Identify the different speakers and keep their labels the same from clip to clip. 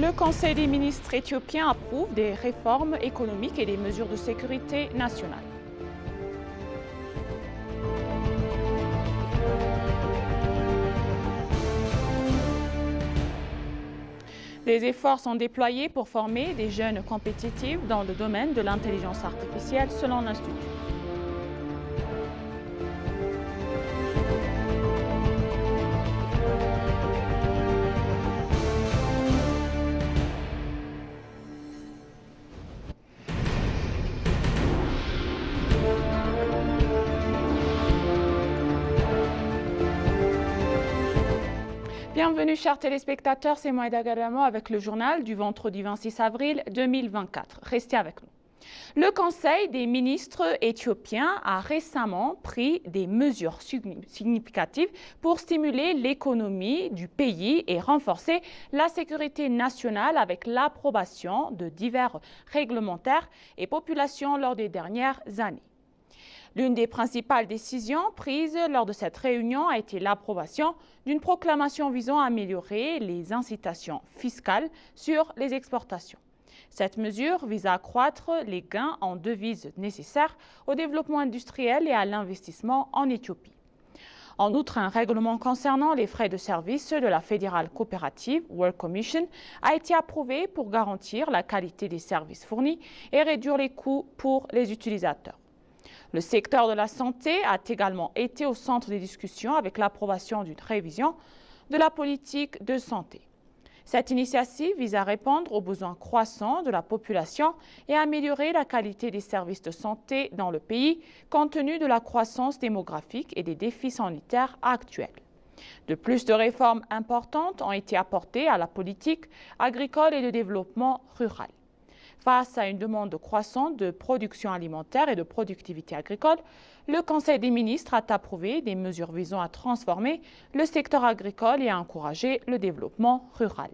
Speaker 1: Le Conseil des ministres éthiopien approuve des réformes économiques et des mesures de sécurité nationale. Des efforts sont déployés pour former des jeunes compétitifs dans le domaine de l'intelligence artificielle selon l'Institut. Bienvenue chers téléspectateurs, c'est Moïda Gadamo avec le journal du vendredi 26 avril 2024. Restez avec nous. Le Conseil des ministres éthiopiens a récemment pris des mesures significatives pour stimuler l'économie du pays et renforcer la sécurité nationale avec l'approbation de divers réglementaires et populations lors des dernières années. L'une des principales décisions prises lors de cette réunion a été l'approbation d'une proclamation visant à améliorer les incitations fiscales sur les exportations. Cette mesure vise à accroître les gains en devises nécessaires au développement industriel et à l'investissement en Éthiopie. En outre, un règlement concernant les frais de service de la Fédérale Coopérative Work Commission a été approuvé pour garantir la qualité des services fournis et réduire les coûts pour les utilisateurs. Le secteur de la santé a également été au centre des discussions avec l'approbation d'une révision de la politique de santé. Cette initiative vise à répondre aux besoins croissants de la population et à améliorer la qualité des services de santé dans le pays, compte tenu de la croissance démographique et des défis sanitaires actuels. De plus de réformes importantes ont été apportées à la politique agricole et de développement rural. Face à une demande croissante de production alimentaire et de productivité agricole, le Conseil des ministres a approuvé des mesures visant à transformer le secteur agricole et à encourager le développement rural.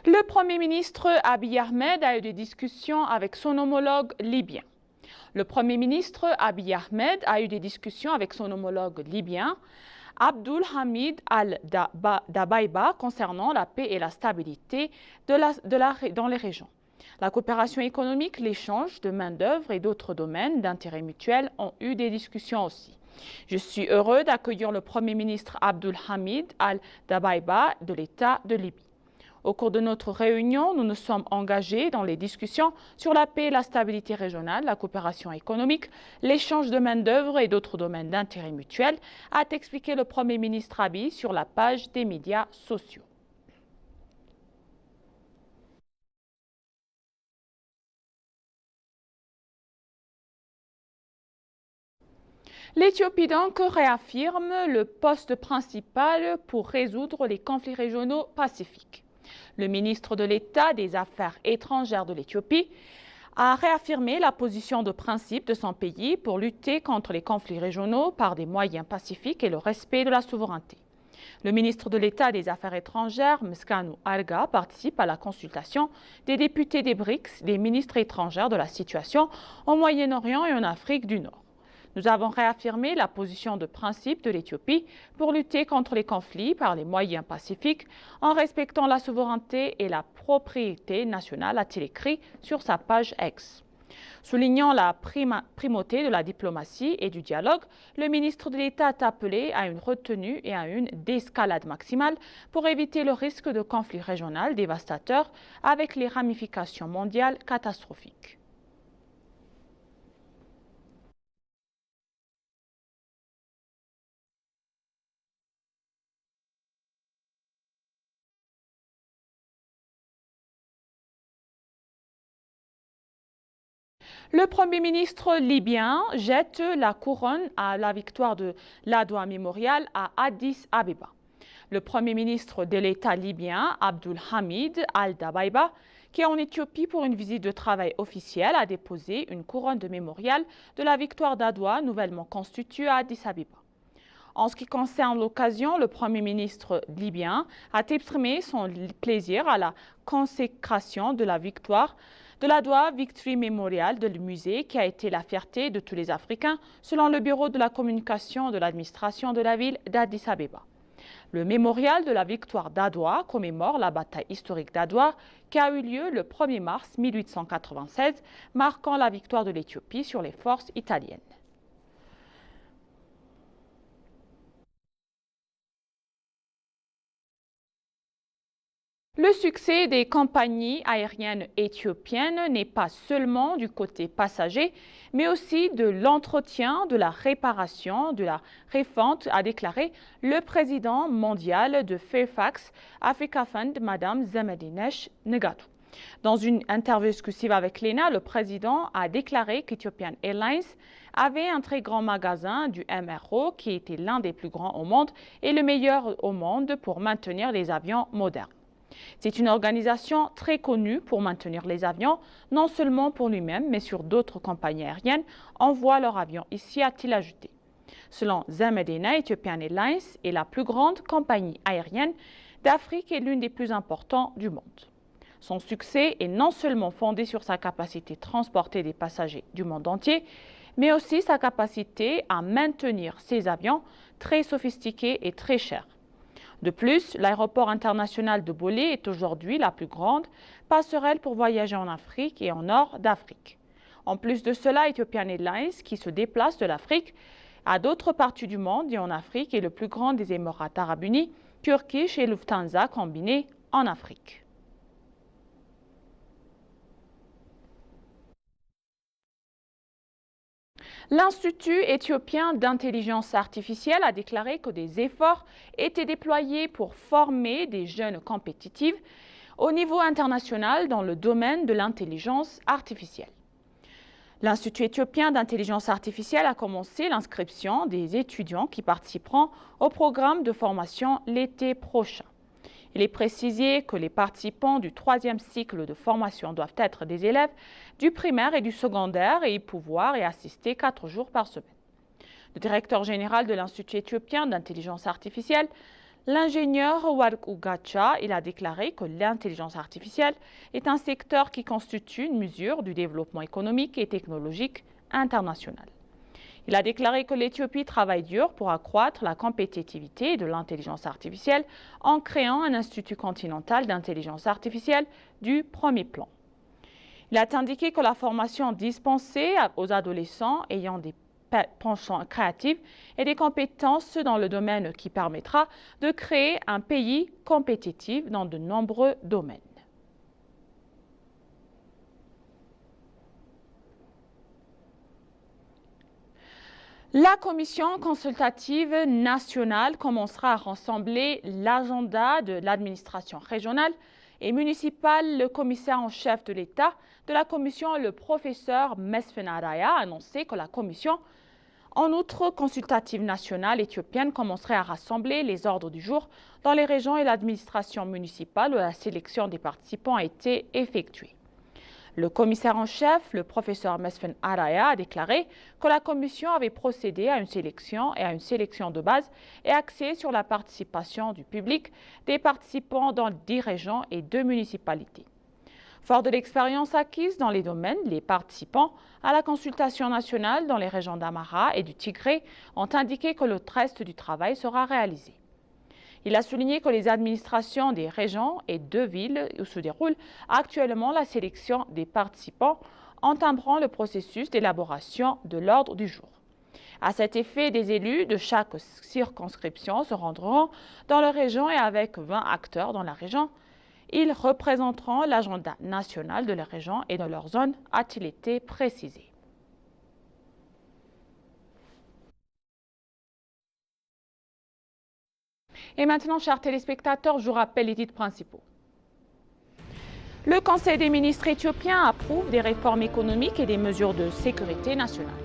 Speaker 1: Le Premier ministre Abiy Ahmed a eu des discussions avec son homologue libyen. Le Premier ministre Abiy Ahmed a eu des discussions avec son homologue libyen, Abdul Hamid al-Dabaiba, concernant la paix et la stabilité dans les régions. La coopération économique, l'échange de main-d'œuvre et d'autres domaines d'intérêt mutuel ont eu des discussions aussi. Je suis heureux d'accueillir le Premier ministre Abdul Hamid al-Dabaiba de l'État de Libye. Au cours de notre réunion, nous nous sommes engagés dans les discussions sur la paix et la stabilité régionale, la coopération économique, l'échange de main-d'œuvre et d'autres domaines d'intérêt mutuel, a expliqué le Premier ministre Abiy sur la page des médias sociaux. L'Éthiopie donc réaffirme le poste principal pour résoudre les conflits régionaux pacifiques. Le ministre de l'État des Affaires étrangères de l'Éthiopie a réaffirmé la position de principe de son pays pour lutter contre les conflits régionaux par des moyens pacifiques et le respect de la souveraineté. Le ministre de l'État des Affaires étrangères, Meskanu Arga, participe à la consultation des députés des BRICS, des ministres étrangers de la situation au Moyen-Orient et en Afrique du Nord. Nous avons réaffirmé la position de principe de l'Éthiopie pour lutter contre les conflits par les moyens pacifiques en respectant la souveraineté et la propriété nationale, a-t-il écrit sur sa page X. Soulignant la primauté de la diplomatie et du dialogue, le ministre de l'État a appelé à une retenue et à une désescalade maximale pour éviter le risque de conflit régional dévastateur avec les ramifications mondiales catastrophiques. Le Premier ministre libyen jette la couronne à la victoire de l'Adwa Memorial à Addis Abeba. Le Premier ministre de l'État libyen, Abdul Hamid al-Dabaiba, qui est en Éthiopie pour une visite de travail officielle, a déposé une couronne de mémorial de la victoire d'Adwa nouvellement constituée à Addis Abeba. En ce qui concerne l'occasion, le Premier ministre libyen a exprimé son plaisir à la consécration de la victoire de la Doha Victory Memorial de le musée qui a été la fierté de tous les Africains selon le bureau de la communication de l'administration de la ville d'Addis Abeba. Le mémorial de la victoire d'Adwa commémore la bataille historique d'Adwa qui a eu lieu le 1er mars 1896, marquant la victoire de l'Éthiopie sur les forces italiennes. Le succès des compagnies aériennes éthiopiennes n'est pas seulement du côté passager, mais aussi de l'entretien, de la réparation, de la refonte, a déclaré le président mondial de Fairfax Africa Fund, Madame Zemedinesh Nigatu. Dans une interview exclusive avec l'ENA, le président a déclaré qu'Ethiopian Airlines avait un très grand magasin du MRO qui était l'un des plus grands au monde et le meilleur au monde pour maintenir les avions modernes. C'est une organisation très connue pour maintenir les avions, non seulement pour lui-même, mais sur d'autres compagnies aériennes envoient leurs avions ici, a-t-il ajouté. Selon Zemedina, Ethiopian Airlines est la plus grande compagnie aérienne d'Afrique et l'une des plus importantes du monde. Son succès est non seulement fondé sur sa capacité de transporter des passagers du monde entier, mais aussi sa capacité à maintenir ses avions très sophistiqués et très chers. De plus, l'aéroport international de Bolé est aujourd'hui la plus grande passerelle pour voyager en Afrique et en Nord d'Afrique. En plus de cela, Ethiopian Airlines, qui se déplace de l'Afrique à d'autres parties du monde et en Afrique, est le plus grand des Émirats arabes unis, Turkish et Lufthansa combinés en Afrique. L'Institut éthiopien d'intelligence artificielle a déclaré que des efforts étaient déployés pour former des jeunes compétitifs au niveau international dans le domaine de l'intelligence artificielle. L'Institut éthiopien d'intelligence artificielle a commencé l'inscription des étudiants qui participeront au programme de formation l'été prochain. Il est précisé que les participants du 3e cycle de formation doivent être des élèves du primaire et du secondaire et y pouvoir y assister 4 jours par semaine. Le directeur général de l'Institut éthiopien d'intelligence artificielle, l'ingénieur Warku Gacha, il a déclaré que l'intelligence artificielle est un secteur qui constitue une mesure du développement économique et technologique international. Il a déclaré que l'Éthiopie travaille dur pour accroître la compétitivité de l'intelligence artificielle en créant un institut continental d'intelligence artificielle du premier plan. Il a indiqué que la formation dispensée aux adolescents ayant des penchants créatifs et des compétences dans le domaine qui permettra de créer un pays compétitif dans de nombreux domaines. La commission consultative nationale commencera à rassembler l'agenda de l'administration régionale et municipale. Le commissaire en chef de l'État de la commission, le professeur Mesfen Araya, a annoncé que la commission, en outre consultative nationale éthiopienne, commencerait à rassembler les ordres du jour dans les régions et l'administration municipale où la sélection des participants a été effectuée. Le commissaire en chef, le professeur Mesfen Araya, a déclaré que la commission avait procédé à une sélection de base et axée sur la participation du public des participants dans 10 régions et 2 municipalités. Fort de l'expérience acquise dans les domaines, les participants à la consultation nationale dans les régions d'Amara et du Tigré ont indiqué que le reste du travail sera réalisé. Il a souligné que les administrations des régions et 2 villes où se déroule actuellement la sélection des participants entameront le processus d'élaboration de l'ordre du jour. À cet effet, des élus de chaque circonscription se rendront dans la région et avec 20 acteurs dans la région, ils représenteront l'agenda national de la région et de leur zone, a-t-il été précisé. Et maintenant, chers téléspectateurs, je vous rappelle les titres principaux. Le Conseil des ministres éthiopien approuve des réformes économiques et des mesures de sécurité nationale.